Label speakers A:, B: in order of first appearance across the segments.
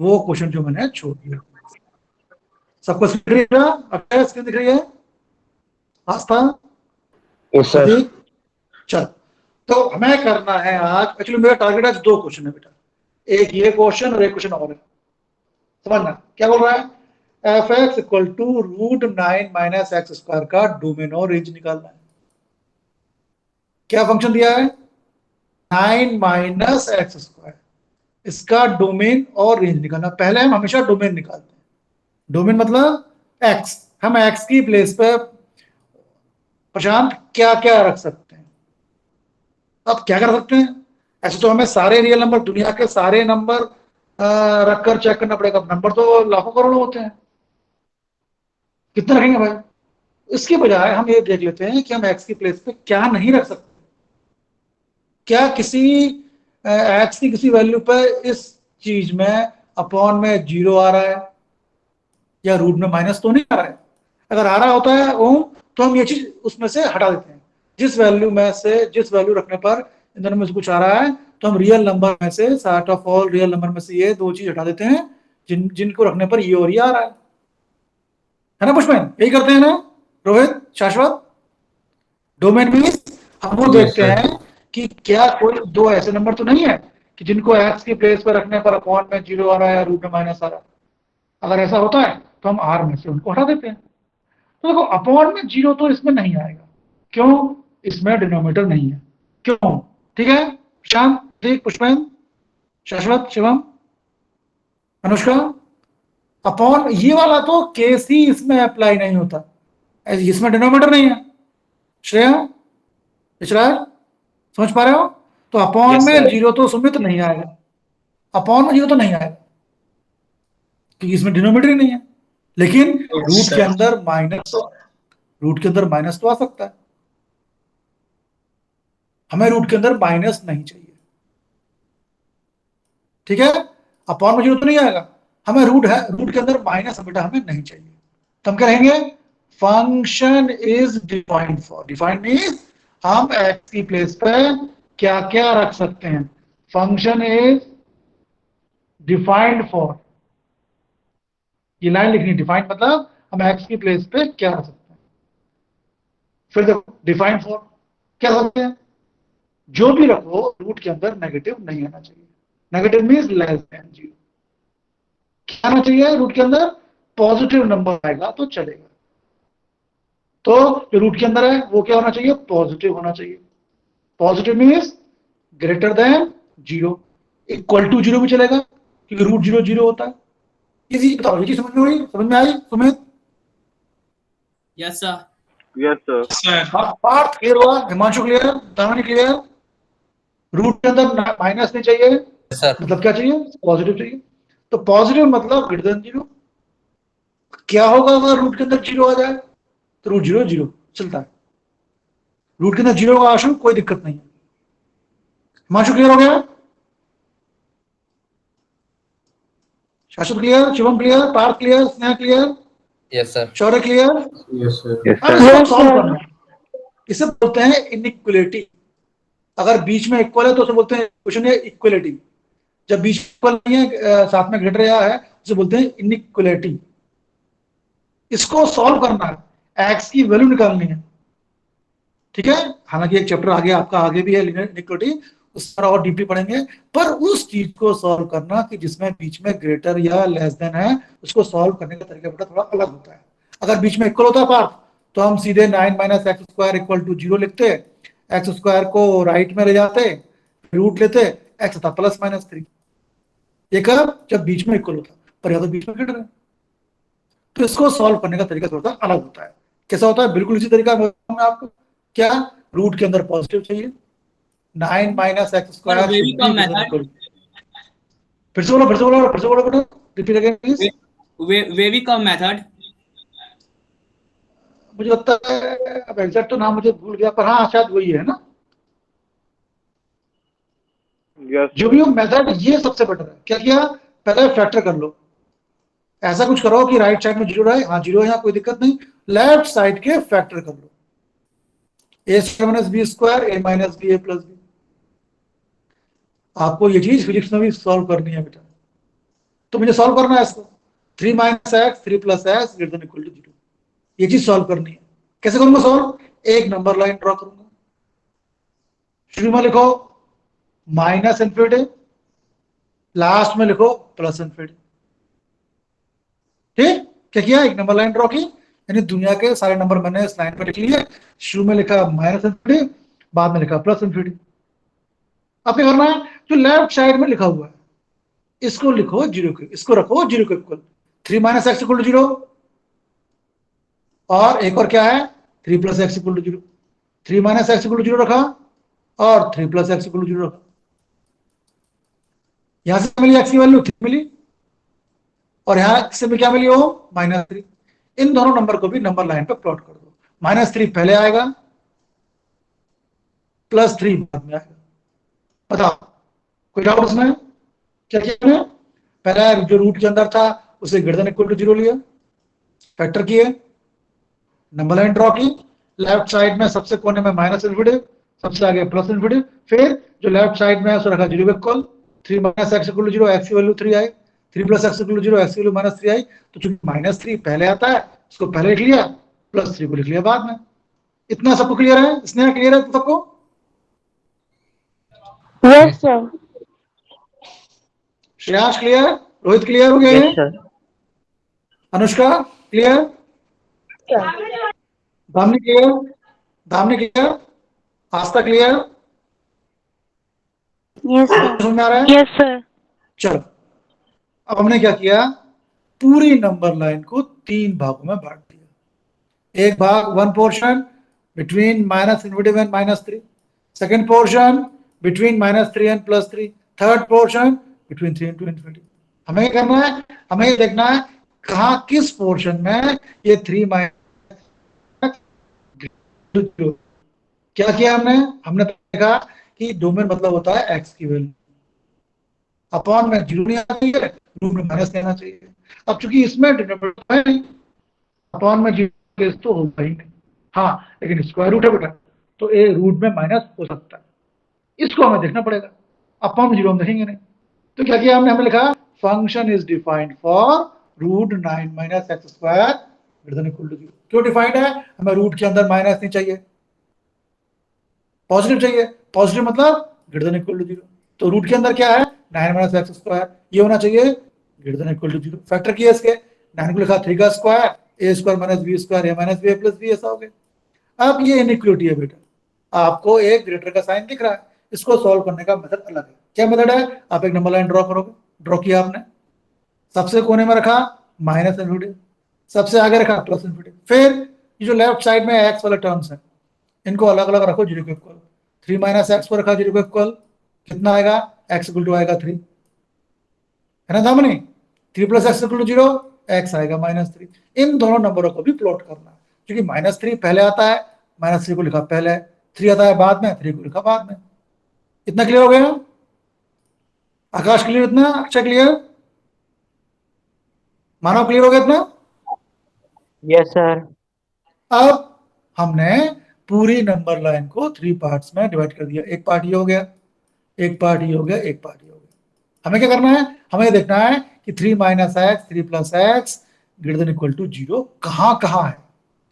A: वो क्वेश्चन जो मैंने छोड़ दिया। सबको स्क्रीन दिख रहा है? स्क्रीन दिख रही है? आस्था, प्रदीप, चल। तो हमें करना है आज, एक्चुअली मेरा टारगेट आज 2 क्वेश्चन है बेटा, एक ये क्वेश्चन और एक क्वेश्चन और है। समझना क्या बोल रहा है? F x equal to root 9 minus x square का डोमेन और रेंज निकालना है। क्या फंक्शन दिया है? 9 माइनस एक्स स्क्वायर, इसका डोमेन और रेंज निकालना। पहले हम हमेशा डोमेन निकालते हैं। डोमेन मतलब एक्स, हम एक्स की प्लेस पे प्रशांत क्या क्या रख सकते हैं? अब क्या कर सकते हैं? ऐसे तो हमें सारे रियल नंबर, दुनिया के सारे नंबर रखकर चेक करना पड़ेगा। नंबर तो लाखों करोड़ों होते हैं, कितने रखेंगे भाई? इसके बजाय हम ये देख लेते हैं कि हम एक्स की प्लेस पे क्या नहीं रख सकते। क्या किसी एक्स की किसी वैल्यू पे इस चीज में अपॉन में 0 आ रहा है या रूट में माइनस तो नहीं आ रहा है? अगर आ रहा होता है ओम, तो हम ये चीज उसमें से हटा देते हैं। जिस वैल्यू में से, जिस वैल्यू रखने पर इन दोनों में से कुछ आ रहा है, तो हम रियल नंबर में से, sort of all real number में से ये 2 चीज हटा देते हैं जिनको रखने पर ये और ये आ रहा है ना पुष्पन? यही करते हैं ना रोहित, शाश्वत? डोमेन मीन्स हम वो देखते हैं कि क्या कोई 2 ऐसे नंबर तो नहीं है कि जिनको एक्स की प्लेस पर रखने पर अपॉन में 0 आ रहा है या रूट में माइनस आ रहा है। अगर ऐसा होता है तो हम आर में से उनको हटा देते हैं। तो देखो अपॉन में 0 तो इसमें नहीं आएगा, क्यों? इसमें डिनोमिनेटर नहीं है, क्यों? ठीक है शांत, ठीक, पुष्पेन, शाश्वत, शिवम, अनुष्का। अपॉन ये वाला तो केस ही इसमें अप्लाई नहीं होता, इसमें डिनोमिनेटर नहीं है। श्रेया, इशरार, समझ पा रहे हो? तो अपॉन में 0 तो सुमित नहीं आएगा, अपॉन में 0 तो नहीं आएगा क्योंकि इसमें डिनोमिनेटर ही नहीं है। लेकिन रूट के अंदर माइनस तो, रूट के अंदर माइनस तो आ सकता है। हमें रूट के अंदर माइनस नहीं चाहिए, ठीक है? अपॉन में 0 तो नहीं आएगा, हमें रूट है, रूट के अंदर माइनस बेटा हमें नहीं चाहिए। तो हम क्या कहेंगे? Function is defined for. Defined means हम एक्स की प्लेस पे क्या क्या रख सकते हैं। फंक्शन इज डिफाइंड फॉर, ये लाइन लिखनी। डिफाइंड मतलब हम एक्स की प्लेस पे क्या रख सकते हैं। फिर देखो डिफाइंड फॉर क्या करते हैं? जो भी रखो रूट के अंदर नेगेटिव नहीं आना चाहिए। Negative means less than 0। क्या आना चाहिए रूट के अंदर? पॉजिटिव नंबर आएगा तो चलेगा। तो जो रूट के अंदर है वो क्या होना चाहिए? पॉजिटिव होना चाहिए। Positive means greater than 0, equal to 0 भी चलेगा क्योंकि रूट 0 0 होता है। इजी, बताओ ये चीज समझ में हुई? समझ में आई Sumit?
B: Yes sir.
C: Yes sir.
A: Part clear हुआ? Himanshu clear? Damini clear? Root के अंदर माइनस नहीं चाहिए, मतलब क्या चाहिए? पॉजिटिव चाहिए। तो पॉजिटिव मतलब ग्रेटर देन 0। क्या होगा अगर रूट के अंदर 0 आ जाए? तो रूट 0 0 चलता है। रूट के अंदर 0 का आशु कोई दिक्कत नहीं है। हिमांशु क्लियर हो गया? Shashwat clear? Shivam clear? Parth clear? Sneha clear?
D: Yes sir.
A: Shaurya clear?
C: Yes
A: sir. इसे बोलते हैं इनइक्वलिटी। अगर बीच में इक्वल है तो उसे बोलते हैं क्वेश्चन है इक्वलिटी। जब बीच इक्वल नहीं है, साथ में ग्रेटर या है, उसे बोलते हैं इनइक्वलिटी। इसको सॉल्व करना है, एक्स की वैल्यू निकालनी है, ठीक है? हालांकि एक चैप्टर आगे आपका आगे भी है लीनियर इनइक्वलिटी, उस पर और डीपली पढ़ेंगे। पर उस चीज को सॉल्व करना कि जिसमें बीच में ग्रेटर या लेस देन है, उसको सॉल्व करने का तरीका बेटा थोड़ा अलग होता है। अगर बीच में इक्वल होता पार्ट, तो हम सीधे 9 minus x square equal to 0 लिखते, एक्स स्क्वायर को राइट में ले जाते, रूट लेते, एक्स था प्लस माइनस 3। ये कब? जब बीच में इक्वल होता, पर यहां तो बीच में ग्रेटर है। तो इसको सॉल्व करने का तरीका थोड़ा सा अलग होता है। कैसा होता है? बिल्कुल इसी तरीका मैं आपको, क्या रूट के अंदर पॉजिटिव चाहिए, 9 minus x square should be equal. फिर से बोलो, फिर से बोलो, फिर से बोलो बेटा, repeat again please.
B: Wavy come method.
A: मुझे लगता है, अब एग्जैक्ट तो नाम मुझे भूल गया, पर हाँ शायद वही है ना। जो भी हो मेथड, ये सबसे बेटर है। क्या किया? पहले फैक्टर कर लो, ऐसा कुछ करो कि राइट साइड में 0 रहे। हाँ 0 है, यहाँ कोई दिक्कत नहीं। लेफ्ट साइड के फैक्टर कर लो, ए स्क्वायर माइनस बी स्क्वायर, ए माइनस बी, ए प्लस बी। आपको ये चीज फिजिक्स में भी सॉल्व करनी है बेटा। तो मुझे सॉल्व करना है इसको। 3 minus x 3 plus x greater than equal to 0, ये चीज सॉल्व करनी है। कैसे करूंगा सॉल्व? एक नंबर लाइन ड्रॉ करूंगा, शुरू में लिखो माइनस इन्फिनिटी, लास्ट में लिखो प्लस इन्फिनिटी। ठीक, क्या किया? एक नंबर लाइन ड्रॉ की, यानी दुनिया के सारे नंबर मैंने इस लाइन पर लिख लिए। शुरू में लिखा माइनस इन्फिनिटी, बाद में लिखा प्लस इन्फिनिटी। अब क्या करना है? जो लेफ्ट साइड में लिखा हुआ है इसको लिखो जीरो के, इसको रखो जीरो के equal. 3 minus x equal to 0, और एक और क्या है 3 plus x equal to 0। 3 minus x equal to 0 रखा और 3 प्लस एक्स इक्वल टू 0 रखा। यहां से मिली एक्स की वैल्यू 3 मिली, और यहां से क्या मिली हो -3। इन दोनों नंबर को भी नंबर लाइन पे प्लॉट कर दो। -3 पहले आएगा, +3 बाद में आएगा। बताओ कोई डाउट उसमें? क्या किया हमने? पहला जो रूट के अंदर था उसे ग्रेटर देन इक्वल टू 0 लिया, फैक्टर किए, नंबर लाइन ड्रॉ की, लेफ्ट साइड में सबसे कोने में माइनस इन्फिनिटी, सबसे आगे प्लस इन्फिनिटी, फिर जो लेफ्ट साइड में है उसे रखा 0 equal. 3 minus x equal to 0, X की वैल्यू 3 आई, 3 plus x equal to 0, X की वैल्यू -3 आई। तो चूंकि -3 पहले आता है उसको पहले लिख लिया, +3 को लिख लिया बाद में। इतना सबको क्लियर है? इसने क्लियर है सबको?
D: Yes sir.
A: Shreyansh clear? Rohit clear हो गए
D: यस
A: हैं?
D: Sir.
A: Anushka clear? Dhamini clear? Dhamini clear? Astha clear?
D: Yes sir.
A: समझ में आ रहा है?
D: Yes sir.
A: चलो, अब हमने क्या किया, पूरी नंबर लाइन को 3 भागों में बांट दिया। एक भाग 1 portion between -∞ and -3, second portion between -3 and +3, third portion between 3 and ∞। हमें क्या करना है? हमें ये देखना है कहां किस पोर्शन में ये 3 क्या किया हमने? हमने देखा कि डोमेन मतलब होता है एक्स की वैल्यू, अपॉन में 0 नहीं आना चाहिए, रूट में माइनस नहीं आना चाहिए। अब चूंकि इसमें डिनोमिनेटर है नहीं, अपॉन में 0 तो होगा ही नहीं, हाँ लेकिन स्क्वायर रूट है बेटा, तो ए रूट में माइनस हो सकता है, इसको हमें देखना पड़ेगा। अपॉन में 0 हम देखेंगे नहीं। तो क्या किया हमने? हमें लिखा function is defined for √9 - x² greater than equal to 0। क्यों डिफाइंड है? हमें रूट के अंदर माइनस नहीं चाहिए, पॉजिटिव चाहिए। पॉजिटिव मतलब ग्रेटर देन इक्वल टू 0। तो रूट के अंदर क्या है 9 - x², ये होना चाहिए greater than equal to 0। Factor किया इसके, 9 को लिखा 3 का square, a² - b² a - b + b, ऐसा हो गया। अब ये इनइक्वालिटी है बेटा, आपको एक ग्रेटर का साइन दिख रहा है, इसको सॉल्व करने का मेथड अलग है। क्या मेथड है? आप एक नंबर लाइन ड्रॉ करोगे, ड्रॉ किया आपने, सबसे कोने में रखा माइनस इन्फिनिटी, सबसे आगे रखा प्लस इन्फिनिटी, फिर ये जो लेफ्ट साइड में एक्स वाले टर्म्स हैं इनको अलग अलग रखो 0 के इक्वल। 3 माइनस एक्स को रखा 0 के इक्वल, कितना आएगा? एक्स इक्वल टू आएगा 3, है ना Damini? 3 plus x equal to 0, x आएगा -3। इन दोनों नंबरों को भी प्लॉट करना है, क्योंकि -3 पहले आता है, -3 को लिखा पहले, 3 आता है बाद में, 3 को लिखा बाद में। इतना क्लियर हो गया? आकाश क्लियर? इतना अच्छा क्लियर? मानव क्लियर हो गया इतना?
D: Yes sir.
A: अब हमने पूरी नंबर लाइन को 3 पार्ट्स में डिवाइड कर दिया। एक पार्ट ये हो गया, एक पार्ट ये हो गया, एक पार्ट ये हो गया। हमें क्या करना है? हमें देखना है कि 3 minus x 3 plus x greater than equal to 0 कहां कहां है।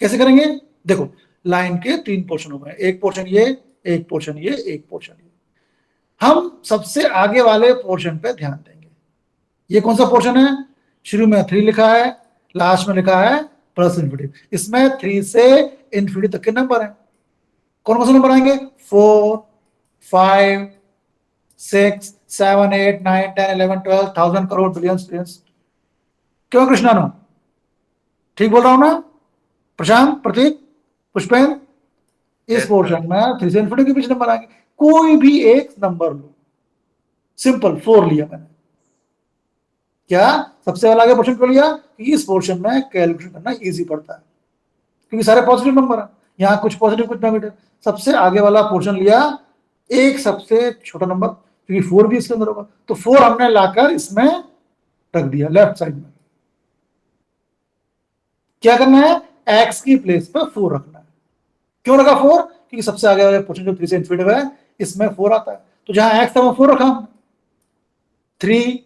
A: कैसे करेंगे? देखो लाइन के 3 पोर्शन हो गए, एक पोर्शन ये, एक पोर्शन ये, एक पोर्शन ये। हम सबसे आगे वाले पोर्शन पे ध्यान देंगे। ये कौन सा पोर्शन है? शुरू में 3 लिखा है, लास्ट में लिखा है प्लस इन्फिनिटी। इसमें 3 से इन्फिनिटी तक के नंबर हैं। कौन कौन से नंबर आएंगे? 4 5 6 7 8 9 10 11 12 1000 करोड़ बिलियंस ट्रिलियंस। क्यों कृष्णानु, ठीक बोल रहा हूं ना? प्रशांत, प्रतीक, पुष्पेन, इस पोर्शन में 3 से इन्फिनिटी के बीच नंबर आएंगे। कोई भी एक नंबर लो, सिंपल 4 लिया मैंने। क्या सबसे वाला आगे पोर्शन क्यों लिया? इस पोर्शन में कैलकुलेशन करना इजी पड़ता है, क्योंकि सारे पॉजिटिव नंबर है, यहाँ कुछ पॉजिटिव कुछ नेगेटिव। सबसे आगे वाला पोर्शन लिया, एक सबसे छोटा नंबर, क्योंकि 4 भी इसके अंदर होगा, तो 4 हमने लाकर इसमें रख दिया लेफ्ट साइड में। क्या करना है? एक्स की प्लेस पर 4 रखना है। क्यों रखा 4? क्योंकि सबसे आगे वाले पोर्शन जो 3 से इन्फिनिटी है इसमें 4 आता है, तो जहां एक्स था वो 4 रखा हमने। 3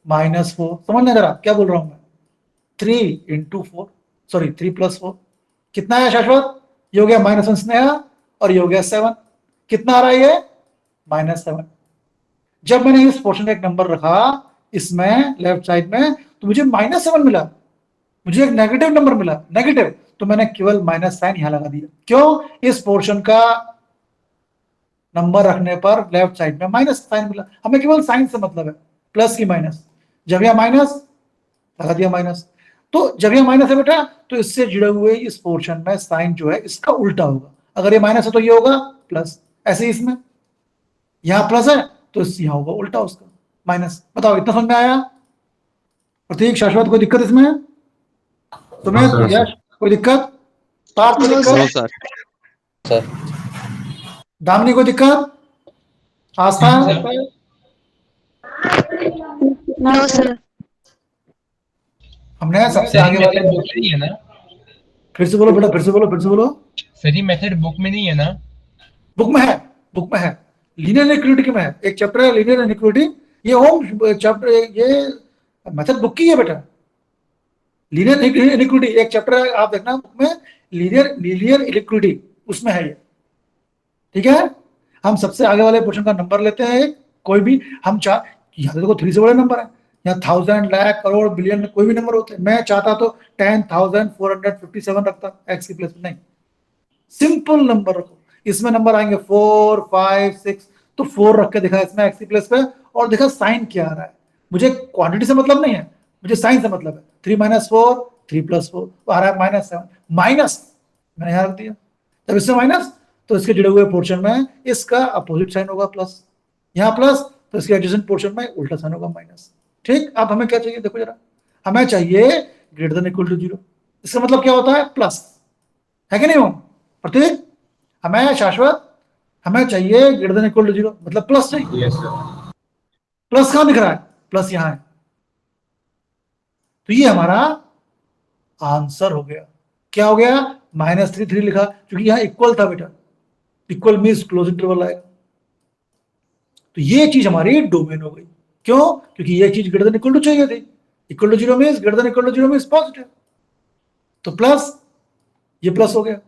A: -4, समझना जरा क्या बोल रहा हूं मैं, 3 × 4, सॉरी 3 + 4 कितना है शाश्वत, ये हो गया -1 स्नेहा और ये हो गया 7, कितना आ रहा है ये -7। जब मैंने इस पोर्शन में एक नंबर रखा इसमें लेफ्ट साइड में तो मुझे -7 मिला, मुझे एक नेगेटिव नंबर मिला, नेगेटिव, तो मैंने केवल माइनस साइन यहां लगा दिया। क्यों, इस पोर्शन का नंबर रखने पर लेफ्ट साइड में माइनस साइन मिला, हमें केवल साइन से मतलब है, प्लस की माइनस, जब यह माइनस लगा दिया माइनस। तो जब यह माइनस है बेटा तो इससे जुड़े हुए इस पोर्शन में साइन जो है इसका उल्टा होगा, अगर ये माइनस है तो ये होगा प्लस, ऐसे ही इसमें यहां प्लस है तो यहां होगा उल्टा उसका माइनस। बताओ इतना समझ में आया प्रतीक, शाश्वत, कोई दिक्कत इसमें, तुम्हें यश कोई दिक्कत, पार्थ कोई दिक्कत,
E: सर
A: दामिनी कोई दिक्कत, आस्था,
F: नो सर।
A: हमने सबसे आगे वाले
G: बुक में नहीं है ना?
A: फिर से बोलो बेटा, फिर से बोलो, फिर से बोलो।
G: सर ये मेथड बुक में नहीं है ना?
A: बुक में है, बुक में है, लीनियर इनइक्वालिटी में है, एक चैप्टर है लीनियर इनइक्वालिटी, ये होम चैप्टर, ये मेथड बुक की है बेटा, लीनियर इनइक्वालिटी एक चैप्टर है, आप देखना बुक में, लीनियर इनइक्वालिटी उसमें है ये, ठीक है। हम सबसे आगे वाले पोर्शन का नंबर लेते हैं कोई भी, हम यहाँ देखो 3 से बड़े नंबर है, यहाँ 1000, लाख, करोड़, बिलियन, कोई भी नंबर होते हैं। मैं चाहता तो 10,457 रखता एक्स की प्लेस में, नहीं, सिंपल नंबर रखो, इसमें नंबर आएंगे 4, 5, 6, तो 4 रख के दिखा इसमें एक्स की प्लेस पे, और देखा साइन क्या आ रहा है, मुझे क्वांटिटी से मतलब नहीं है, मुझे साइन से मतलब है। 3 - 4, 3 + 4 तो आ रहा है -7, माइनस मैंने यहाँ रख दिया, जब इससे माइनस तो इसके जुड़े हुए पोर्शन में इसका अपोजिट साइन होगा प्लस, यहाँ प्लस तो इसके एडजेसेंट पोर्शन में उल्टा साइन होगा माइनस। ठीक, अब हमें क्या चाहिए, देखो जरा, हमें चाहिए ग्रेटर देन इक्वल टू 0, इसका मतलब क्या होता है, प्लस, है कि नहीं हो प्रतीक, हमें शाश्वत, हमें चाहिए ग्रेटर देन इक्वल टू 0, मतलब प्लस चाहिए। प्लस कहां दिख रहा है, प्लस यहां है, तो ये हमारा आंसर हो गया। क्या हो गया, -3 लिखा, क्योंकि यहां इक्वल था बेटा, इक्वल मींस क्लोज इंटरवल आएगा, तो ये चीज हमारी डोमेन हो गई। क्यों, क्योंकि ये चीज ग्रेटर देन इक्वल टू चाहिए थी, equal to 0 means greater than equal to 0 means positive, तो प्लस, ये प्लस हो गया,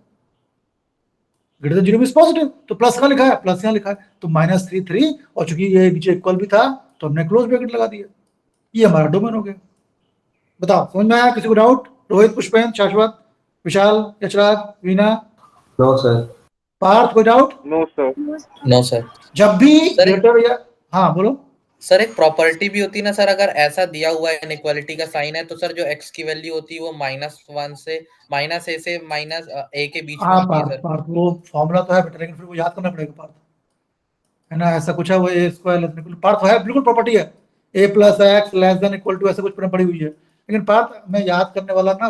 A: ग्रेटर देन 0 मींस पॉजिटिव, तो प्लस कहां लिखा है, प्लस यहां लिखा है, तो -3, और चूंकि ये नीचे इक्वल भी था तो हमने क्लोज ब्रैकेट लगा दिया, ये हमारा डोमेन हो गया। बताओ समझ में आया, किसी को doubt, Rohit, Pushpendra, Shashwat, Vishal, Yashraj, Veena,
E: no sir,
A: Parth, कोई doubt,
C: no sir.
E: No sir.
A: जब भी
E: सर,
A: ग्रेटर या, हाँ बोलो
E: सर एक प्रॉपर्टी भी होती है ना सर, अगर ऐसा दिया हुआ है इनइक्वालिटी का साइन है तो सर जो x की वैल्यू होती है वो -1 से -a से -a के बीच में
A: हाँ
E: होती है सर।
A: पार्थ, वो फॉर्मूला तो है बेटा, लेकिन फिर वो याद करना पड़ेगा पार्थ, है ना, ऐसा कुछ है, वो a² पार्थ है, बिल्कुल प्रॉपर्टी है, a + x <= ऐसा कुछ पड़ी हुई है, लेकिन पार्थ मैं याद करने वाला ना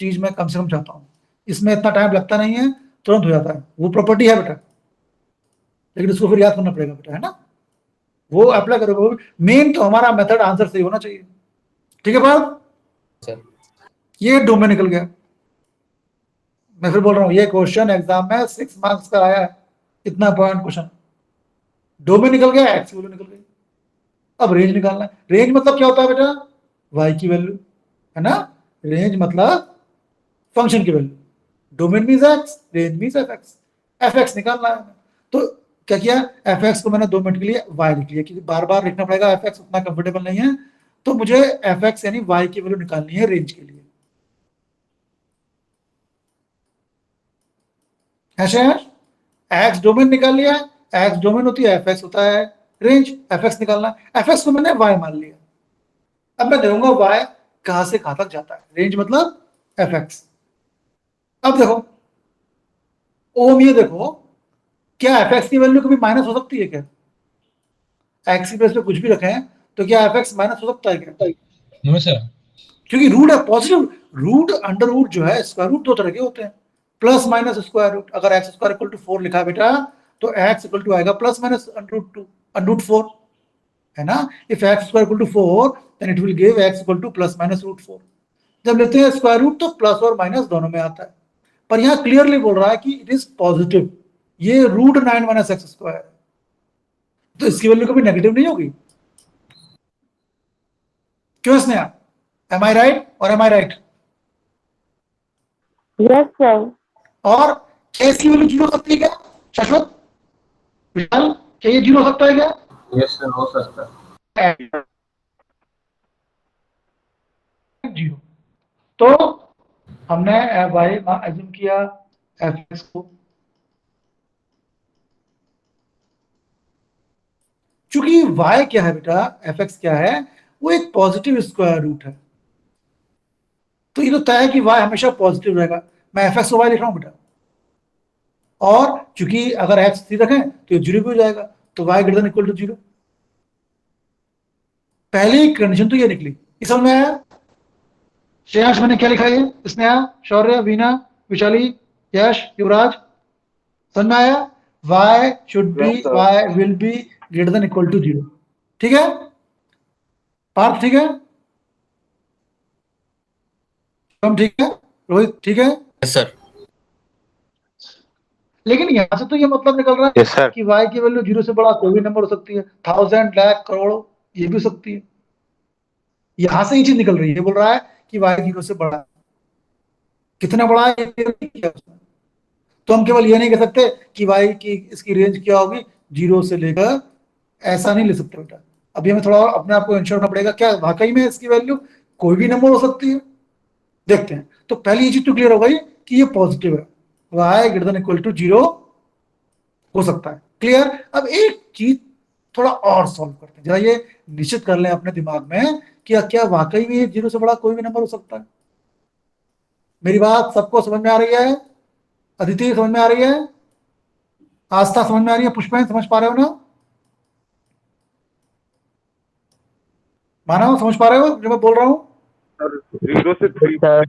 A: चीज मैं कम से कम चाहता हूँ, इसमें इतना टाइम लगता नहीं है, तुरंत हो जाता है, वो प्रॉपर्टी है बेटा, लेकिन उसको फिर याद करना पड़ेगा बेटा, है ना, वो अप्लाई करोगे, मेन तो हमारा मेथड आंसर सही होना चाहिए, ठीक है पार्थ
E: सर
A: ये डोमेन निकल गया। मैं फिर बोल रहा हूँ, ये क्वेश्चन एग्जाम में 6 मार्क्स का आया है, इतना इंपॉर्टेंट क्वेश्चन, डोमेन निकल गया, एक्स की वैल्यू निकल गई, अब रेंज निकालना है। रेंज मतलब क्या होता है बेटा, वाई की वैल्यू, है ना, रेंज मतलब फंक्शन की value, domain means x, range means F x निकालना है। तो क्या किया, एफ एक्स को मैंने 2 मिनट के लिए वाई लिख लिया, क्योंकि बार बार लिखना पड़ेगा, एफ एक्स उतना कंफर्टेबल नहीं है, तो मुझे एफ एक्स यानी वाई की वैल्यू निकालनी है रेंज के लिए, ऐसे है, एक्स डोमेन निकाल लिया, एक्स डोमेन होती है, एफ एक्स होता है रेंज, एफ एक्स निकालना है, एफ एक्स को मैंने वाई मान लिया, अब मैं देखूंगा वाई कहां से कहां तक जाता है, रेंज मतलब एफ एक्स। अब देखो ओम, ये देखो, क्या एफ एक्स की वैल्यू कभी माइनस हो सकती है क्या, एक्स की प्लेस पे कुछ भी रखें तो क्या एफ एक्स माइनस हो सकता है क्या,
G: नो सर।
A: क्योंकि रूट है पॉजिटिव, रूट अंडर रूट जो है, स्क्वायर रूट 2 तरह के होते हैं, प्लस माइनस स्क्वायर रूट, अगर x² = 4 लिखा है बेटा तो x = आएगा +- √2 है ना, if x² = 4 then it will give x = +- √4। जब लेते हैं स्क्वायर रूट तो प्लस और माइनस दोनों में आता है, पर यहां क्लियरली बोल रहा है कि इट इज पॉजिटिव, ये √9 - x², तो इसकी वैल्यू कभी नेगेटिव नहीं होगी, क्यों स्नेहा? एम आई राइट और एम आई राइट?
D: Yes, sir.
A: और क्या इसकी वैल्यू जीरो हो सकती है क्या शाश्वत? विशाल, क्या ये जीरो हो सकता है क्या?
C: यस सर, हो सकता है।
A: जीरो। तो हमने वाई एज्यूम किया एफ एक्स को, चूंकि y क्या है बेटा, एफ एक्स क्या है, वो एक पॉजिटिव स्क्वायर रूट है, तो ये तो तय है कि y हमेशा पॉजिटिव रहेगा। मैं एफ एक्स को y लिख रहा हूं बेटा, और चूंकि अगर x 3 रखें तो ये जीरो भी हो जाएगा, तो y greater than equal to zero. पहली कंडीशन तो ये निकली, इस समझ में आया? श्रेयांश, मैंने क्या लिखा है? स्नेहा, शौर्य, वीना, विशाली, यश, युवराज, समझ में आया? y should be,
C: Yes, sir.
A: y will be greater than equal to zero. ठीक है पार्थ? ठीक है हम? ठीक है रोहित? ठीक है।
E: Yes sir.
A: लेकिन यहां से तो ये मतलब निकल रहा है
C: Yes, sir.
A: कि y की वैल्यू जीरो से बड़ा कोई भी नंबर हो सकती है, 1000, लाख, करोड़, ये भी हो सकती है। यहां से ये चीज निकल रही है, ये बोल रहा है कि y जीरो से बड़ा है। कितना बड़ा है ये नहीं किया उसने। तो हम केवल ये नहीं कह सकते कि y की इसकी रेंज क्या होगी जीरो से लेकर, ऐसा नहीं ले सकते बेटा। अभी हमें थोड़ा और अपने आप को इंश्योर करना पड़ेगा, क्या वाकई में इसकी वैल्यू कोई भी नंबर हो सकती है? देखते हैं। तो पहली ये चीज तो क्लियर हो गई कि ये पॉजिटिव है, y greater than equal to zero हो सकता है। क्लियर? अब एक चीज थोड़ा और सॉल्व करते हैं, जरा ये निश्चित कर लें अपने दिमाग में कि क्या वाकई में जीरो से बड़ा कोई भी नंबर हो सकता है? मेरी बात सबको समझ में आ रही है? अदिति समझ में आ रही है? आस्था समझ में आ रही है? पुष्पेन समझ पा रहे हो ना? मानव समझ पा रहे हो जो मैं बोल रहा हूं?
C: सर 0 से 3
D: Sir.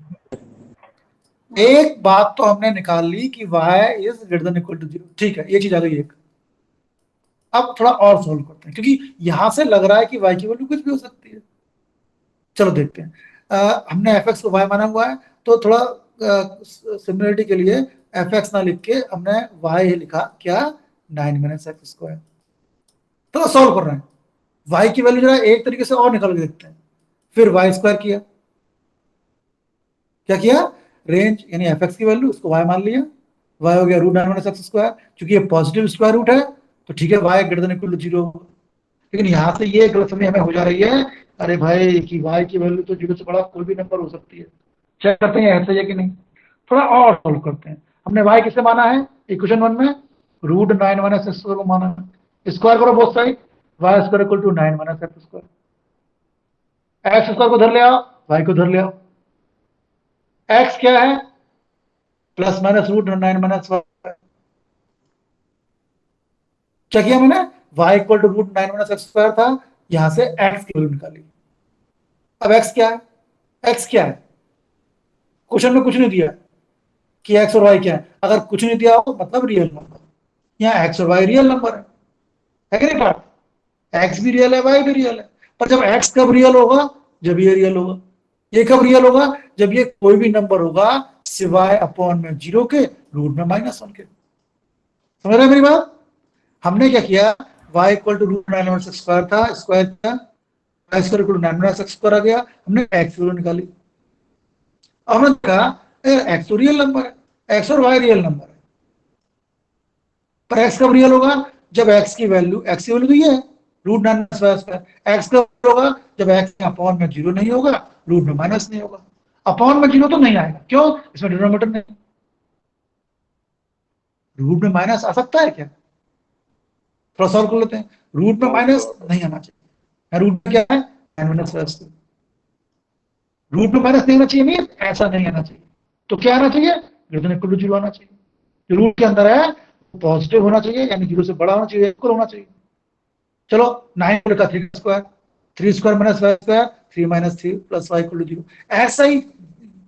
A: एक बात तो हमने निकाल ली कि y is greater than equal to zero. ठीक है, ये चीज आ गई एक। अब थोड़ा और सॉल्व करते हैं, क्योंकि यहां से लग रहा है कि y की वैल्यू कुछ भी हो सकती है। चलो देखते हैं। हमने एफ एक्स को y माना हुआ है, तो थोड़ा सिमिलरिटी के लिए एफ एक्स ना लिख के हमने y लिखा क्या, 9 माइनस एक्स स्क्वायर। तो सॉल्व कर रहे हैं, y की वैल्यू जरा एक तरीके से और निकाल के देखते हैं। फिर y स्क्वायर किया, क्या किया, रेंज यानी एफ एक्स की वैल्यू उसको y मान लिया, y हो गया रूट 9 माइनस एक्स स्क्वायर। चूंकि ये पॉजिटिव स्क्वायर रूट है तो ठीक है, y greater than equal to zero. लेकिन यहाँ से ये गलतफहमी हमें हो जा रही है, अरे भाई कि y की वैल्यू तो जीरो से बड़ा कोई भी नंबर हो सकती है। चेक करते हैं ऐसा है कि नहीं, थोड़ा और सॉल्व करते हैं। हमने y किसे माना है इक्वेशन 1 में, रूट 9 माइनस एक्स स्क्वायर को माना है। स्क्वायर करो both side, y square equal to 9 minus x square. X square को धर ले आओ, y को धर ले आओ। x क्या है, प्लस माइनस रूट 9 माइनस। क्या किया मैंने, y equal to root 9 minus x square था, यहां से x की वैल्यू निकाली। अब x क्या है, x क्या है, क्वेश्चन में कुछ नहीं दिया कि x और y क्या है। अगर कुछ नहीं दिया हो मतलब रियल नंबर, यहाँ x और y रियल नंबर है कि नहीं बात? x भी रियल है, y भी रियल है। पर जब x कब रियल होगा, जब ये रियल होगा। ये कब रियल होगा, जब ये कोई भी नंबर होगा सिवाय अपॉन में जीरो के, रूट में -1 के। समझ रहे मेरी बात? हमने क्या किया, y equal to root 9 minus x square था, स्क्वायर किया, y square equal to 9 minus x square आ गया, हमने x वैल्यू निकाली। अब हमने कहा x तो रियल नंबर है, x और y रियल नंबर है, पर x कब रियल होगा, जब x की वैल्यू तो ये है रूट 9 माइनस स्क्वायर। x कब होगा, जब x अपॉन में जीरो नहीं होगा, रूट में माइनस नहीं होगा। अपॉन में जीरो तो नहीं आएगा, क्यों, इसमें डिनोमिनेटर नहीं। रूट में माइनस आ सकता है क्या, थोड़ा सॉल्व कर लेते हैं। रूट में माइनस नहीं आना चाहिए, रूट में क्या है 9 माइनस एक्स। रूट में माइनस नहीं आना चाहिए, नहीं ऐसा नहीं आना चाहिए। तो क्या आना चाहिए, greater than equal to zero आना चाहिए। जो रूट के अंदर है पॉजिटिव होना चाहिए, यानी जीरो से बड़ा होना चाहिए, इक्वल होना चाहिए। चलो 9 को लिखा 3 square, 3 square minus Y square, 3 minus 3 plus Y equal to zero. ऐसा ही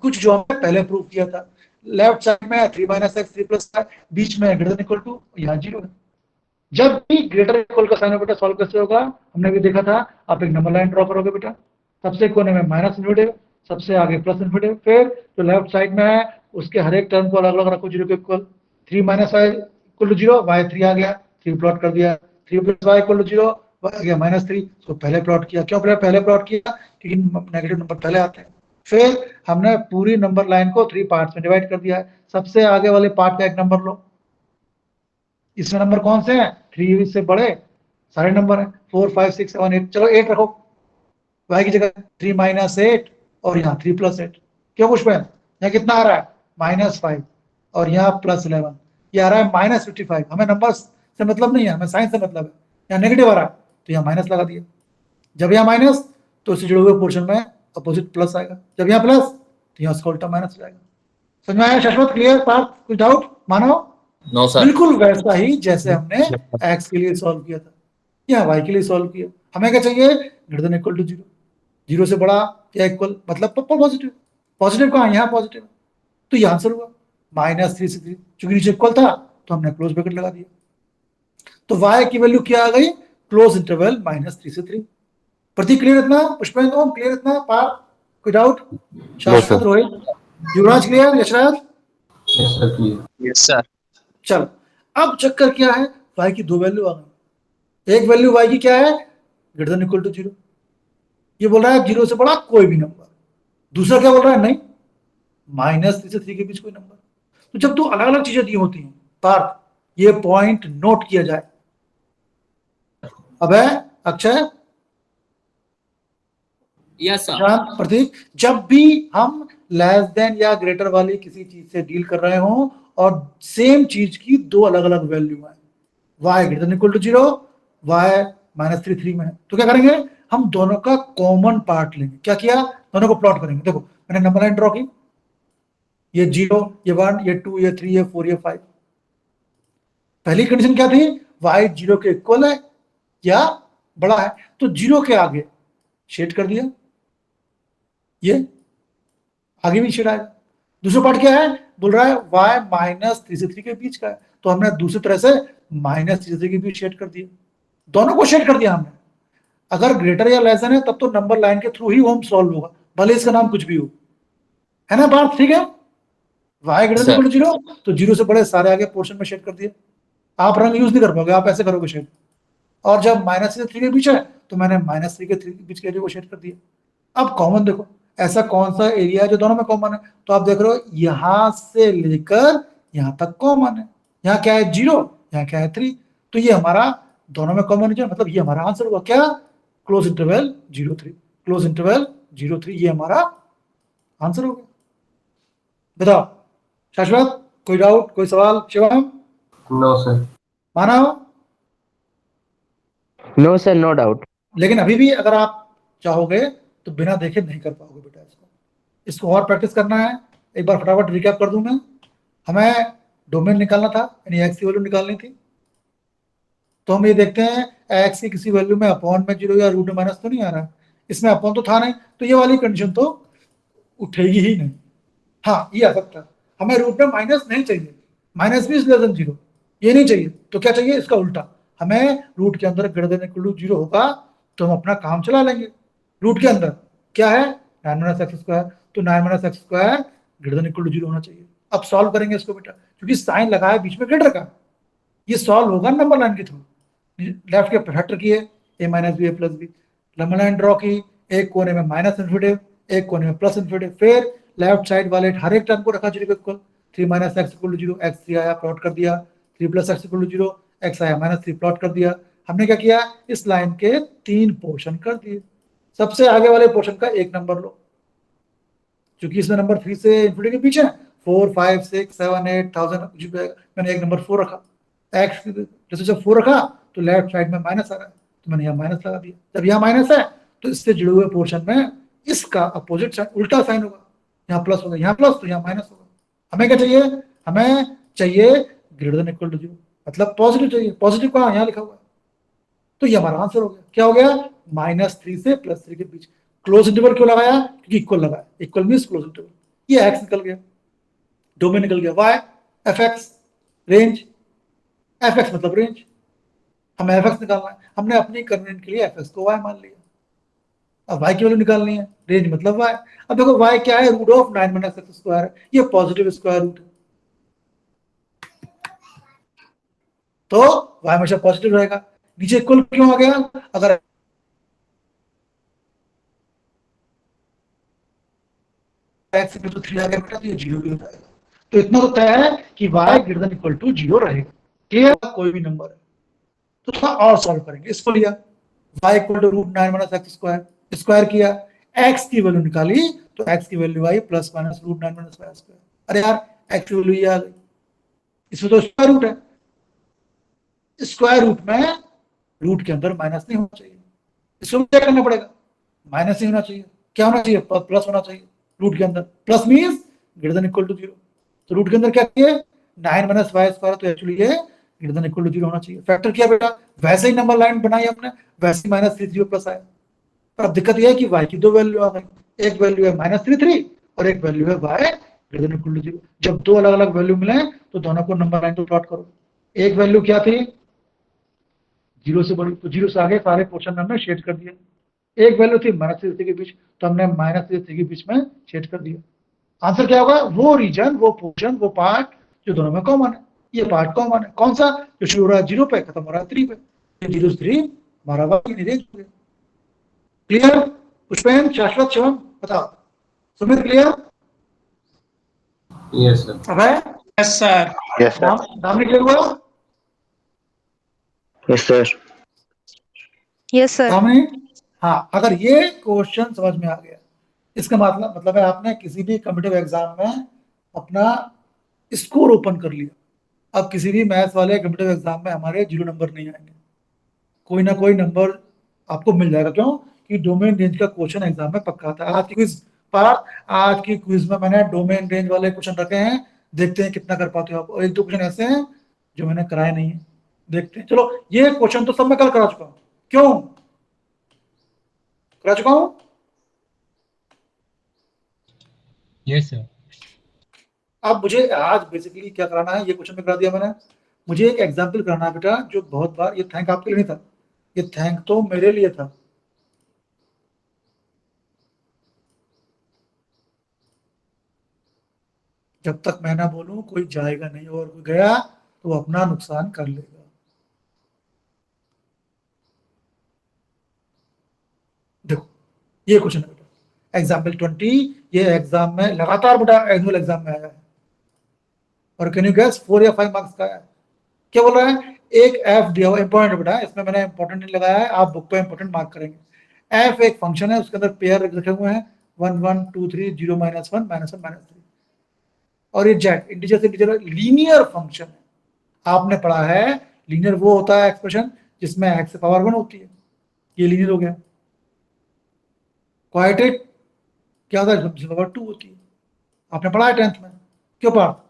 A: कुछ जो हमने पहले प्रूव किया था, लेफ्ट साइड में 3 माइनस एक्स 3 प्लस बीच में ग्रेटर देन इक्वल टू, यहाँ जीरो है। जब भी ग्रेटर इक्वल का साइन हो बेटा सॉल्व कैसे होगा, हमने भी देखा था। आप एक नंबर लाइन ड्रॉ करोगे बेटा, सबसे कोने में माइनस इन्वर्टेड, सबसे आगे प्लस इन्वर्टेड, फिर जो लेफ्ट साइड में है उसके हर एक टर्म को अलग अलग रखो जीरो के equal. 3 minus Y equal to zero, Y 3 आ गया, 3 प्लॉट कर दिया। 3 plus Y equal to zero, आ गया -3, उसको पहले प्लॉट किया। क्यों पहले प्लॉट किया, क्योंकि नेगेटिव नंबर पहले आते हैं। फिर हमने पूरी नंबर लाइन को 3 पार्ट्स में डिवाइड कर दिया है। सबसे आगे वाले पार्ट का एक नंबर लो, इसमें नंबर कौन से हैं? 3 से बड़े सारे नंबर हैं, 4 5 6 7 8। चलो 8 रखो, y की जगह 3 - 8 और यहाँ 3 + 8। क्यों पुष्पन? यहाँ कितना आ रहा है? -5 और यहाँ +11, ये आ रहा है -55। हमें नंबर्स से मतलब नहीं है, हमें साइन से मतलब है। यहाँ नेगेटिव आ रहा है तो यहाँ माइनस लगा दिया। जब यहाँ माइनस तो इससे जुड़े हुए पोर्शन में अपोजिट प्लस आएगा, जब यहाँ प्लस तो यहाँ उसका उल्टा माइनस हो जाएगा। समझ में आया शाश्वत? Clear part? कुछ डाउट? मानो
E: नो सर।
A: बिल्कुल वैसा ही जैसे हमने x के लिए सॉल्व किया था, यहाँ y के लिए सॉल्व किया। हमें क्या चाहिए? > 0, 0 से बड़ा या इक्वल, मतलब पॉजिटिव। पॉजिटिव कहाँ? यहाँ पॉजिटिव, तो ये आंसर हुआ -3 से 3। चूंकि नीचे इक्वल था तो हमने क्लोज ब्रैकेट लगा दिया, तो y की वैल्यू क्या आ गई? क्लोज इंटरवल -3 से 3। प्रतीक क्लियर इतना? पुष्पेंद्र ओम क्लियर इतना? पार कोई doubt? Shashwat, Rohit, Yuvraj clear? Yashraj?
C: Yes sir.
A: चलो अब चक्कर क्या है? y की 2 वैल्यू आ गई। एक वैल्यू y की क्या है? > 0। ये बोल रहा है 0 से बड़ा कोई भी नंबर। दूसरा क्या बोल रहा है? नहीं, -3 से 3 के बीच कोई नंबर। तो जब 2 अलग अलग चीजें दी होती हैं पार्थ, ये पॉइंट नोट किया जाए। अब है अक्षय,
B: यस सर।
A: प्रशांत, प्रतीक, जब भी हम लेस देन या ग्रेटर वाली किसी चीज से डील कर रहे हो और सेम चीज की 2 अलग अलग वैल्यू है, y > 0, y -3 3 में है, तो क्या करेंगे? हम दोनों का कॉमन पार्ट लेंगे। क्या किया? दोनों को प्लॉट करेंगे। देखो मैंने नंबर लाइन ड्रॉ की, ये 0, ये 1, ये 2, ये 3, ये 4, ये 5। पहली कंडीशन क्या थी? y 0 के इक्वल है या बड़ा है, तो 0 के आगे शेड कर दिया, ये आगे भी शेड आएगा। दूसरा पार्ट क्या है? बोल रहा है y -3 से 3 के बीच का है, तो हमने दूसरी तरह से -3 से 3 के बीच शेड कर दिया। दोनों को शेड कर दिया हमने। अगर ग्रेटर या लेस देन है तब तो नंबर लाइन के थ्रू ही होम सॉल्व होगा, भले इसका नाम कुछ भी हो, है ना बात? ठीक है, y > 0 तो 0 से बड़े सारे आगे पोर्शन में शेड कर दिया। आप रंग यूज नहीं कर पाओगे, आप ऐसे करोगे शेड। और जब -3 से 3 के बीच है तो मैंने -3 के 3 के बीच के एरिया को शेड कर दिया। अब कॉमन देखो, ऐसा कौन सा एरिया है जो दोनों में कॉमन है? तो आप देख रहे हो यहां से लेकर यहां तक कॉमन है। यहाँ क्या है? 0, यहाँ क्या है? 3, तो ये हमारा दोनों में कॉमन है, मतलब ये हमारा आंसर हुआ। क्या? क्लोज इंटरवल 0 3, क्लोज इंटरवल 0 3, ये हमारा आंसर हो गया। बताओ शाश्वत, कोई डाउट, कोई सवाल? Shivam?
C: No sir.
A: Manav?
D: No, sir, no doubt.
A: लेकिन अभी भी अगर आप चाहोगे तो बिना देखे नहीं कर पाओगे बेटा। इसको और प्रैक्टिस करना है। एक बार फटाफट रिकैप कर दूं मैं। हमें डोमेन निकालना था, यानी एक्स की वैल्यू निकालनी थी। तो हम ये देखते हैं एक्स की किसी वैल्यू में अपॉन में 0 या रूट में माइनस तो नहीं आ रहा है, इसमें अपॉन तो था नहीं, तो ये वाली कंडीशन तो उठेगी ही नहीं। हाँ ये आ सकता है, हमें रूट में माइनस नहीं चाहिए, माइनस भी लेस देन 0 ये नहीं चाहिए, तो क्या चाहिए? इसका उल्टा। हमें रूट के अंदर > 0 होगा तो हम अपना काम चला लेंगे। रूट के अंदर क्या है? 9 - x², तो 9 - x² > 0 होना चाहिए। अब सॉल्व करेंगे इसको बेटा, क्योंकि साइन लगा है बीच में ग्रेटर का, ये सॉल्व होगा नंबर लाइन के थ्रू। लेफ्ट के फैक्टर किए, a - b a + b, number line draw की, एक कोने में माइनस इन्फिनिटिव, एक कोने में प्लस इन्फिनिटिव, फिर लेफ्ट साइड वाले हर एक टर्म को रखा 0 के इक्वल। 3 - x = 0, x3 आया, प्लॉट कर दिया। 3 + x = 0, x आया -3, प्लॉट कर दिया। हमने क्या किया? इस लाइन के 3 पोर्शन कर दिए। सबसे आगे वाले पोर्शन का एक नंबर लो, क्योंकि इसमें नंबर 3 से इन्फिनिटी के पीछे 4 5 6 7 8 1000 कुछ भी आएगा। मैंने एक नंबर 4 रखा, एक्स जैसे जब 4 रखा तो लेफ्ट साइड में माइनस आ रहा है, तो मैंने यहाँ माइनस लगा दिया। जब यहाँ माइनस है तो इससे जुड़े हुए पोर्शन में इसका अपोजिट साइन, उल्टा साइन होगा। यहाँ प्लस होगा, यहाँ प्लस, तो यहाँ माइनस होगा। हमें क्या चाहिए? हमें चाहिए > 0, मतलब पॉजिटिव चाहिए। पॉजिटिव कहाँ? यहाँ लिखा हुआ है, तो ये हमारा आंसर हो गया। क्या हो गया? -3 से +3 के बीच। क्लोज इंटरवल क्यों लगाया? क्योंकि इक्वल लगाया, इक्वल मींस क्लोज इंटरवल। ये एक्स निकल गया, डोमेन निकल गया, y f x, range f x मतलब रेंज। हमें एफ एक्स निकालना है, हमने अपनी कन्वीनियंट के लिए एफ एक्स को वाई मान लिया। अब वाई की वैल्यू निकालनी है, रेंज मतलब वाई। अब देखो वाई क्या है? √9 - x², ये पॉजिटिव स्क्वायर रूट है, तो वाई हमेशा पॉजिटिव रहेगा। नीचे इक्वल क्यों आ गया? अगर x इक्वल टू 3 आ गया बेटा, तो ये 0 भी हो जाएगा। तो इतना तो तय है कि y greater than equal to 0 रहेगा। क्लियर? कोई भी नंबर है तो थोड़ा और सॉल्व करेंगे। इसको लिया y equal to root 9 minus x square, square किया, x की वैल्यू निकाली तो x की वैल्यू आई plus minus root 9 minus Y square. अरे यार x की वैल्यू ये आ गई, इसमें तो स्क्वायर रूट है, स्क्वायर रूट में रूट के अंदर माइनस नहीं होना चाहिए, इसको क्या करना पड़ेगा, माइनस नहीं होना चाहिए, क्या होना चाहिए, प्लस होना चाहिए रूट के अंदर। Plus means greater than equal to 0। तो रूट के अंदर क्या किए, 9 माइनस वाई स्क्वायर, तो एक्चुअली ये ग्रेटर देन इक्वल टू 0 होना चाहिए। फैक्टर किया बेटा, वैसे ही नंबर लाइन बनाई हमने, वैसे ही माइनस 3 0 प्लस आया। पर अब दिक्कत यह है कि y की दो वैल्यू आ गई, एक वैल्यू है माइनस 3 3 और एक वैल्यू है y greater than equal to 0। जब दो अलग अलग वैल्यू मिले तो दोनों को नंबर लाइन तो प्लॉट करो। एक वैल्यू क्या थी, 0 से बड़ी, तो 0 से आगे सारे पोर्शन में हमने शेड कर दिया। एक वैल्यू थी माइनस 3 3 के बीच, तो हमने माइनस 3 3 के बीच में शेड कर दिया। आंसर क्या होगा, वो रीजन, वो पोर्शन, वो पार्ट जो दोनों में कॉमन है। ये पार्ट कॉमन है, कौन सा, जो शुरू हो रहा है 0 पे, खत्म हो रहा है 3 पे। 0 से 3 हमारा वाक्य निरेश हो गया। क्लियर? पुष्पेन, शाश्वत, शिवम, बताओ। सुमित क्लियर?
C: Yes, sir.
A: अभय,
H: Yes, sir.
I: Yes, sir.
A: नाम क्लियर हुआ?
I: Yes, sir.
F: Yes, sir.
A: सामने, हाँ, अगर ये क्वेश्चन समझ में आ गया, इसका मतलब है आपने किसी भी कॉम्पिटिटिव एग्जाम में अपना स्कोर ओपन कर लिया। अब किसी भी मैथ्स वाले कॉम्पिटिटिव एग्जाम में हमारे 0 नंबर नहीं आएंगे, कोई ना कोई नंबर आपको मिल जाएगा। क्यों कि डोमेन रेंज का क्वेश्चन एग्जाम में पक्का आता है। आज की क्विज में मैंने डोमेन रेंज वाले क्वेश्चन रखे हैं, देखते हैं कितना कर पाते हो आप। और एक दो क्वेश्चन ऐसे हैं जो मैंने कराए नहीं है, देखते हैं। चलो, ये क्वेश्चन तो सब मैं कल करा चुका हूं, क्यों करा चुका हूं?
G: Yes sir.
A: अब मुझे आज बेसिकली क्या कराना है, ये क्वेश्चन में करा दिया मैंने। मुझे एक एग्जाम्पल कराना है बेटा, जो बहुत बार, ये थैंक आपके लिए नहीं था, ये थैंक तो मेरे लिए था। जब तक मैं ना बोलूं कोई जाएगा नहीं, और कोई गया तो वो अपना नुकसान कर लेगा। देखो, ये क्वेश्चन है बेटा, एग्जाम्पल 20, ये एग्जाम में लगातार बेटा एनुअल एग्जाम में आया है, और कैन यू गेस 4 या 5 मार्क्स का है। क्या बोल रहा है, एक एफ दिया हुआ, इंपॉर्टेंट बेटा, इसमें मैंने इंपॉर्टेंट नहीं लगाया है, आप बुक पे इंपॉर्टेंट मार्क करेंगे। एफ एक फंक्शन है, उसके अंदर पेयर रखे हुए हैं 1 1 2 3 0 -1 -1 -3, और ये जेड इंटीजर से इंटीजर लीनियर फंक्शन है। आपने पढ़ा है लीनियर वो होता है एक्सप्रेशन जिसमें x से पावर 1 होती है, ये लीनियर हो गया। क्वाड्रेटिक क्या होता है, जिसमें पावर 2 होती है, आपने पढ़ा है 10th में। क्यों पढ़ा,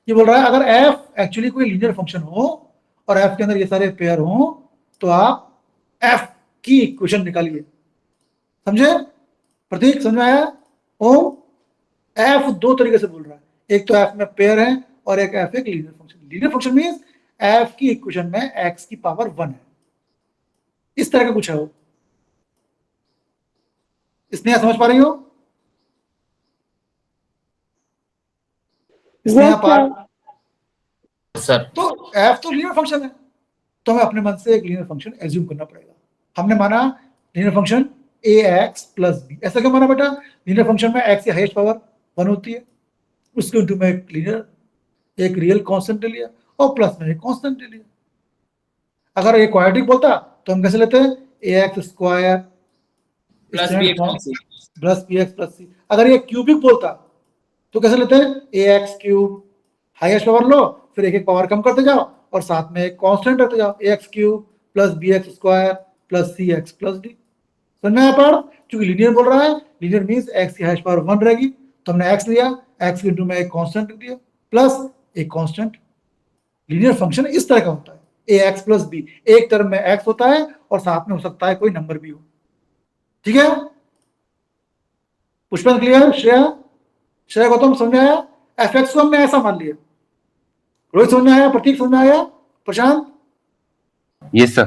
A: ये बोल रहा है अगर f एक्चुअली कोई लीनियर फंक्शन हो और f के अंदर ये सारे पेयर हो तो आप f की इक्वेशन निकालिए। समझे प्रतीक, समझ में आया? ओम, f दो तरीके से बोल रहा है, एक तो f में पेयर है और एक f एक linear function. Linear function means f की इक्वेशन में x की पावर 1 है, इस तरह का कुछ है वो। इसने समझ पा रही हो?
D: Yes, sir.
E: सर
A: तो f तो लीनियर फंक्शन है, तो हमें अपने मन से एक लीनियर फंक्शन एज्यूम करना पड़ेगा। हमने माना linear function ax plus b। ऐसा क्यों माना बेटा, लीनियर फंक्शन में x की हाईएस्ट पावर 1 होती है, उसके इनटू में एक रियल कांस्टेंट ले लिया और प्लस में एक कांस्टेंट ले लिया। अगर ये क्वाड्रेटिक बोलता तो हम कैसे लेते हैं, ax square
B: plus b x
A: plus px plus c। अगर ये क्यूबिक बोलता तो कैसे लेते हैं, ax क्यूब, हाईएस्ट पावर लो, फिर एक एक पावर कम करते जाओ और साथ में एक कांस्टेंट रखते जाओ, ax cube plus bx square plus cx plus d। समझ में आया पार्ट? क्योंकि लीनियर बोल रहा है, लीनियर मींस x की हाईएस्ट पावर 1 रहेगी, तो हमने x लिया, x के इनटू में एक कांस्टेंट रख दिया प्लस एक कांस्टेंट। लीनियर फंक्शन इस तरह का होता है, ax प्लस b, एक टर्म में x होता है और साथ में हो सकता है कोई नंबर भी हो। ठीक है, पुष्पन क्लियर? श्रेया गौतम समझ में आया? fx को हमने ऐसा मान लिया। रोहित समझ में आया? प्रतीक समझ में आया? प्रशांत?
I: Yes, sir.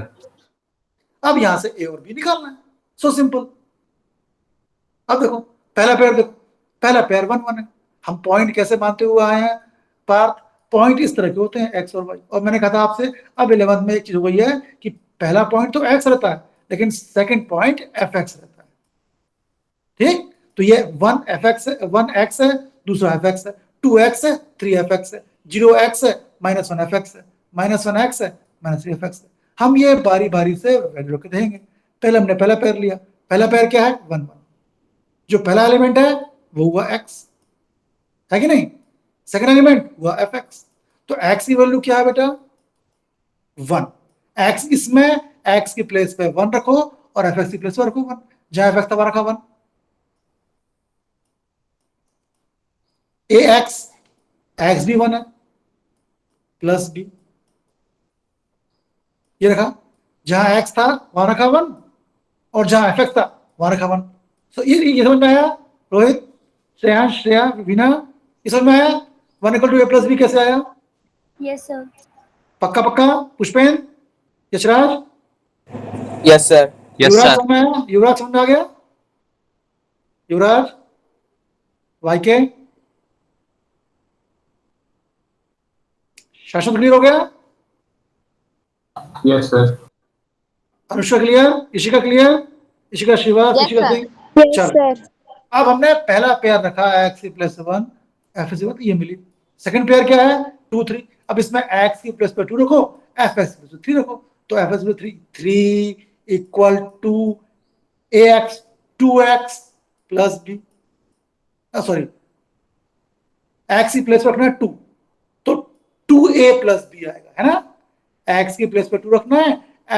A: अब यहां से a और b निकालना है, सो सिंपल। अब देखो पहला पेयर 1 1 है। हम पॉइंट कैसे मानते हुए आए हैं पार्थ, पॉइंट इस तरह के होते हैं x और y। और मैंने कहा था आपसे अब 11th में एक चीज हो गई है कि पहला पॉइंट तो x रहता है लेकिन सेकंड पॉइंट fx रहता है। ठीक, तो ये 1 x है, दूसरा fx है, 2x है, 3fx है, 0x है, -1fx है, -1x है, -3fx है। हम ये बारी बारी से वैल्यू रख देंगे। पहले हमने पहला पेयर लिया, पहला पेयर क्या है 1 1, जो पहला एलिमेंट है वो हुआ x, है कि नहीं? सेकंड एलिमेंट हुआ fx, तो x की वैल्यू क्या है बेटा 1। x इसमें x की प्लेस पे 1 रखो और fx की प्लेस पे रखो 1, जहां fx था रखा 1। x भी 1 है प्लस b, ये रखा, जहां x था वहां रखा 1 और जहां fx था वहां रखा 1। तो ये समझ में आया रोहित, श्रेयांश, श्रेया, विना, ये समझ में आया 1 = a + b कैसे आया?
D: Yes, sir.
A: पक्का पक्का? Pushpen, Yashraj,
B: Yes, sir.
I: Yes,
A: युवराज
I: sir.
A: समझ में आया? युवराज समझ में आ गया? युवराज, वाईके, शासन क्लियर हो गया?
C: Yes, sir.
A: Anushka clear? Ishika clear? Ishika Shrivas,
F: Yes,
A: Ishika
F: sir.
A: Singh,
D: Yes,
A: चलो।
D: sir.
A: अब हमने पहला पेयर रखा x + 1 f = 1, ये मिली। सेकंड पेयर क्या है 2 3, अब इसमें x की प्लेस पे 2 रखो, fx की प्लेस पे 3 रखो, तो fx = 3 = ax 2x + b, sorry x की प्लेस पे रखना है 2, तो 2a + b आएगा, है ना? x की प्लेस पे 2 रखना है,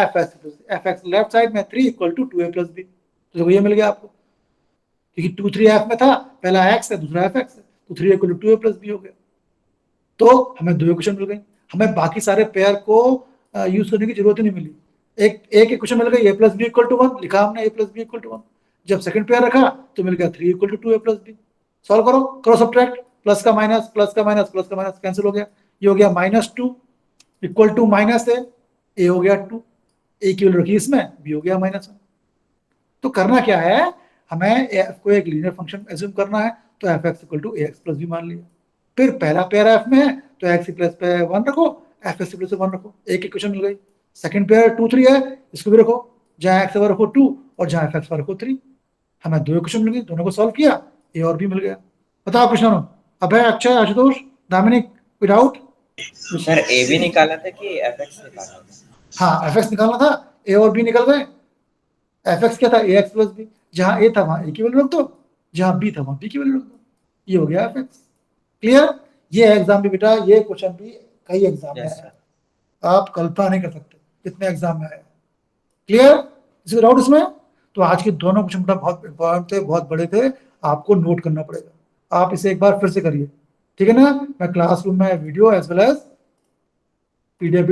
A: fx लेफ्ट साइड में 3 = 2a + b, तो देखो ये मिल गया आपको, क्योंकि 2 3 f में था, पहला x है दूसरा fx है, तो 3 = 2a + b हो गया। तो हमें दो इक्वेशन मिल गई, हमें बाकी सारे पेयर को यूज करने की जरूरत ही नहीं मिली। एक इक्वेशन मिल गई a + b = 1, लिखा हमने a + b = 1। जब सेकंड पेयर रखा तो मिल गया 3 = 2a + b। सॉल्व करो सब्ट्रैक्ट, प्लस का माइनस, प्लस का माइनस, प्लस का माइनस कैंसिल हो गया, ये हो गया -2 = -a हो गया 2, a की वैल्यू रखी इसमें, b हो गया -1। तो करना क्या है, हमें f को एक लीनियर फंक्शन एज्यूम करना है, तो fx = ax + b मान लिया। फिर पहला पेयर f में है तो x की प्लेस पे 1 रखो, fx की प्लेस पे 1 रखो, एक इक्वेशन मिल गई। सेकंड पेयर 2 3 है, इसको भी रखो, जहां x पर रखो 2 और जहां fx पर रखो 3, हमें दो इक्वेशन मिल गई, दोनों को सॉल्व किया, a और b मिल गया। बताओ कृष्णा, अभय, अक्षय, आशुतोष, दामिनिक, विदाउट
B: सर ए भी निकाला था कि एफएक्स निकाला था?
A: हाँ fx निकालना था, a और b निकल गए। fx क्या था ax + b, जहां a था वहां a की वैल्यू रख दो, जहां b था वहां b की वैल्यू रख दो, ये हो गया fx। क्लियर? ये एग्जाम भी बेटा, ये क्वेश्चन भी कई एग्जाम में
B: Yes,
A: है,
B: sir.
A: आप कल्पना नहीं कर सकते कितने एग्जाम में आया। क्लियर? किसी को डाउट इसमें? तो आज के दोनों क्वेश्चन बेटा बहुत इंपॉर्टेंट थे, बहुत बड़े थे, आपको नोट करना पड़ेगा। आप इसे एक बार फिर से करिए, ठीक है ना? मैं क्लासरूम में video as well as PDF